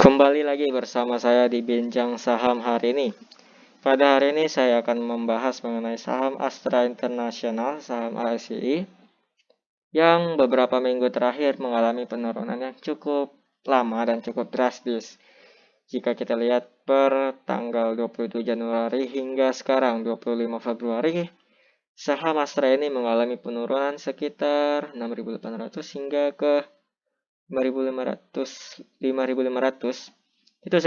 Kembali lagi bersama saya di Bincang Saham hari ini. Pada hari ini saya akan membahas mengenai saham Astra International, saham ASI, yang beberapa minggu terakhir mengalami penurunan yang cukup lama dan cukup drastis. Jika kita lihat per tanggal 27 Januari hingga sekarang 25 Februari, saham Astra ini mengalami penurunan sekitar 6.800 hingga ke 5.500. Itu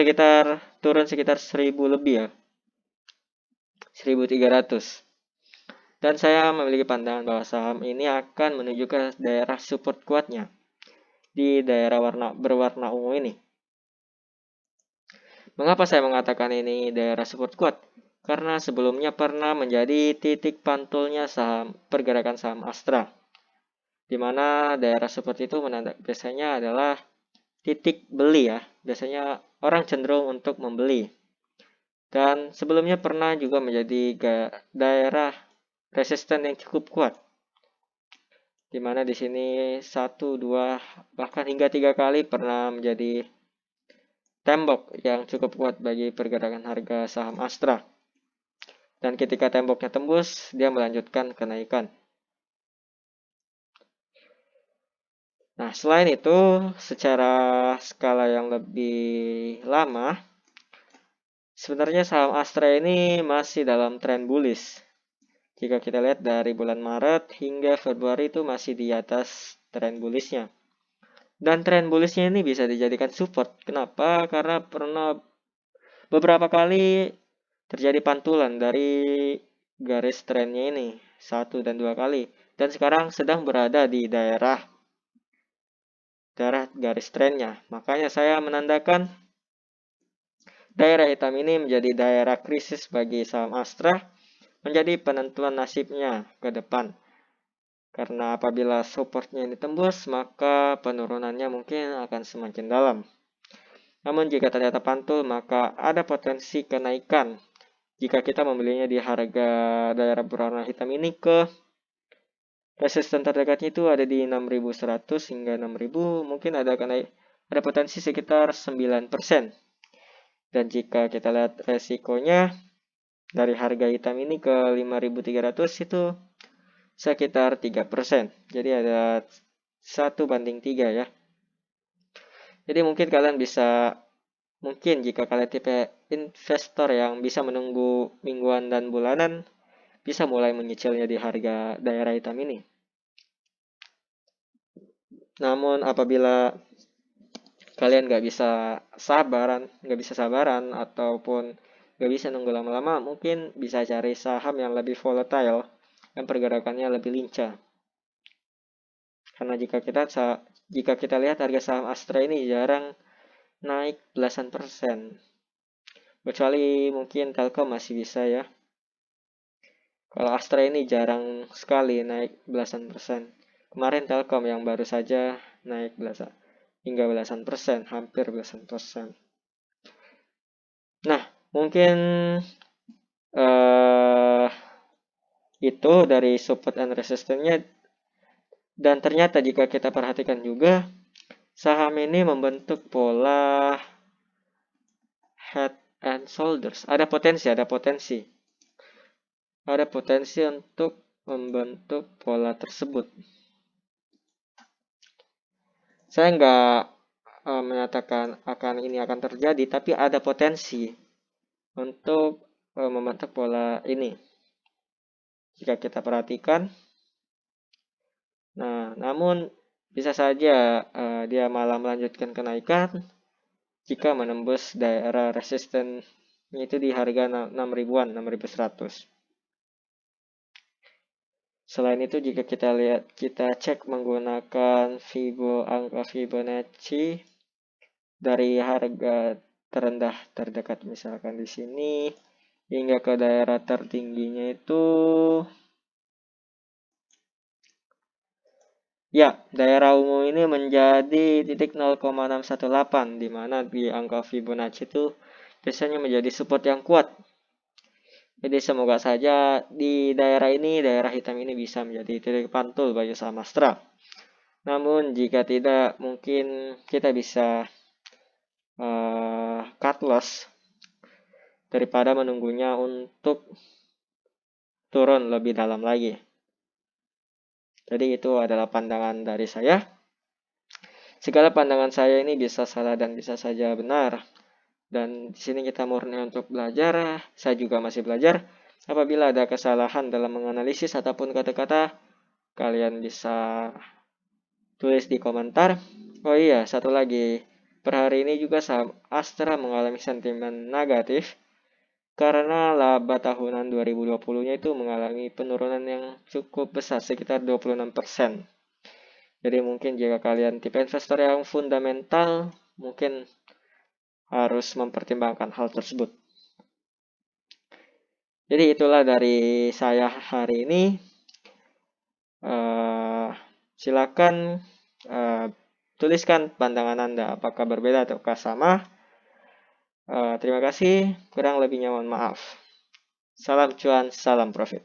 turun sekitar 1.000 lebih ya, 1.300. Dan saya memiliki pandangan bahwa saham ini akan menuju ke daerah support kuatnya di daerah berwarna ungu ini. Mengapa saya mengatakan ini daerah support kuat? Karena sebelumnya pernah menjadi titik pantulnya pergerakan saham Astra, di mana daerah support itu biasanya adalah titik beli ya. Biasanya orang cenderung untuk membeli. Dan sebelumnya pernah juga menjadi daerah resisten yang cukup kuat, di mana di sini 1, 2, bahkan hingga 3 kali pernah menjadi tembok yang cukup kuat bagi pergerakan harga saham Astra. Dan ketika temboknya tembus, dia melanjutkan kenaikan. Nah, selain itu, secara skala yang lebih lama, sebenarnya saham Astra ini masih dalam tren bullish. Jika kita lihat dari bulan Maret hingga Februari itu masih di atas tren bullishnya. Dan tren bullishnya ini bisa dijadikan support. Kenapa? Karena pernah beberapa kali terjadi pantulan dari garis trennya ini. 1 dan 2 kali. Dan sekarang sedang berada di daerah garis trennya. Makanya saya menandakan daerah hitam ini menjadi daerah krisis bagi saham Astra, menjadi penentuan nasibnya ke depan. Karena apabila supportnya ini tembus, maka penurunannya mungkin akan semakin dalam. Namun jika ternyata pantul, maka ada potensi kenaikan. Jika kita membelinya di harga daerah berwarna hitam ini, ke resisten terdekatnya itu ada di 6.100 hingga 6.000, mungkin ada potensi sekitar 9%. Dan jika kita lihat resikonya dari harga hitam ini ke 5.300 itu sekitar 3%. Jadi ada 1:3 ya. Jadi mungkin jika kalian tipe investor yang bisa menunggu mingguan dan bulanan, bisa mulai menyicilnya di harga daerah hitam ini. Namun apabila kalian nggak bisa sabaran ataupun nggak bisa nunggu lama-lama, mungkin bisa cari saham yang lebih volatile, yang pergerakannya lebih lincah. Karena jika kita lihat harga saham Astra ini jarang naik belasan persen, kecuali mungkin Telkom masih bisa ya. Kalau Astra ini jarang sekali naik belasan persen. Kemarin Telkom yang baru saja naik hingga belasan persen, hampir belasan persen. Nah, mungkin itu dari support and resistance-nya. Dan ternyata jika kita perhatikan juga, saham ini membentuk pola head and shoulders. Ada potensi untuk membentuk pola tersebut. Saya nggak menyatakan ini akan terjadi, tapi ada potensi untuk membentuk pola ini. Jika kita perhatikan, namun bisa saja dia malah melanjutkan kenaikan jika menembus daerah resisten itu di harga 6.000-an, 6.100. Selain itu, jika kita cek menggunakan angka Fibonacci dari harga terendah terdekat, misalkan di sini hingga ke daerah tertingginya itu ya, daerah ungu ini menjadi titik 0,618, di mana di angka Fibonacci itu biasanya menjadi support yang kuat. Jadi semoga saja di daerah hitam ini bisa menjadi titik pantul bagi saham Astra. Namun jika tidak, mungkin kita bisa cut loss daripada menunggunya untuk turun lebih dalam lagi. Jadi itu adalah pandangan dari saya. Segala pandangan saya ini bisa salah dan bisa saja benar. Dan di sini kita murni untuk belajar. Saya juga masih belajar. Apabila ada kesalahan dalam menganalisis ataupun kata-kata, kalian bisa tulis di komentar. Oh iya, satu lagi. Per hari ini juga saham Astra mengalami sentimen negatif karena laba tahunan 2020-nya itu mengalami penurunan yang cukup besar, sekitar 26%. Jadi mungkin jika kalian tipe investor yang fundamental, mungkin harus mempertimbangkan hal tersebut. Jadi itulah dari saya hari ini. Silakan tuliskan pandangan Anda, apakah berbeda ataukah sama. Terima kasih, kurang lebihnya mohon maaf. Salam cuan, salam profit.